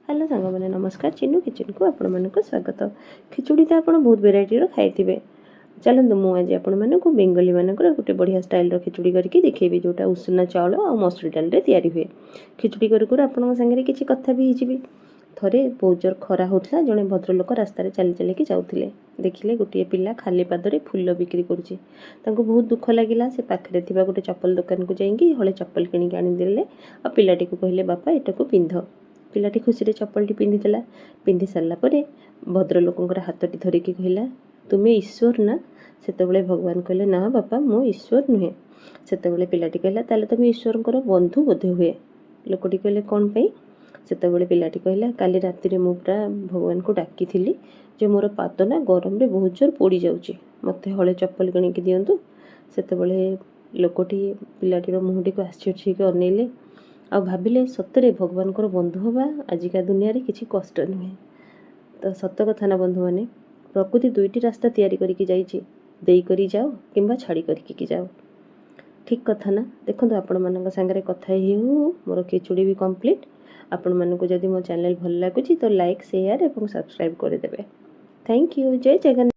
Hello सांग मैंने नमस्कार चिन्नू किचन को आपण मानक स्वागत। खिचुड़ी तो आप बहुत भेराइटर खाई चलते मुझे आपण मानक बेंगली मानक गोटे बढ़िया स्टाइल खिचुड़ी करके देखी जोटा उषुना चाउल और मसूर डाल तैयारी हुए। खिचुड़ी कर आपण सागर किसी कथा भी हो थरे बहुत जोर खरा होता जड़े भद्रलोक रास्तार चली चलिकी जाऊे देखिले गोटे पिला खाली पादरे फुल बिक्री करुच्ची बहुत दुख लगिला। से पाखे थी गोटे चप्पल दुकान को जाइए हले चप्पल किणिक आनीदे और पिलाटी को कहले बापा एटा को पिंध। पिलाटी खुशी चप्पलटी पिंधिदेला। पिंधि सारापर भद्रलोकर हाथटी धरिकी कहला तुम्हें ईश्वर ना। सेतबेले भगवान कहले ना बापा मो ईश्वर नुहे। सेतबेले पिलाटी कहला ताले तुम ईश्वरंकर बंधु बोधे हुए। लोकटी कहले कौन पाई। सेतबेले पिलाटी कहला काली राति मु पूरा भगवान को डाकी थी जे मोर पाद ना गरम रे बहुत जोर पोड़ी जाउची मते हले चप्पल किणिकी दियंतु। सेतबेले लोकटी पिलाटीर मुहटी को आश्चर्य के अनेइले आ भाविले सतरे भगवान को बंधु हवा आजिका दुनिया रे किसी कष्ट नुहे। तो सत कथा ना बंधु मैंने प्रकृति दुईटी रास्ता तैयारी करिकी जाइछि देई करी जाओ किंबा छाड़ी करिकी जाओ। ठीक कथा ना। देखो आपण मानक संगे कथा ही मोर खिचुड़ी भी कंप्लीट। आपण मानक जदि मो चैनल भल लगुच तो लाइक शेयर और सब्सक्राइब करदेवे। Thank you. जय जगन्नाथ।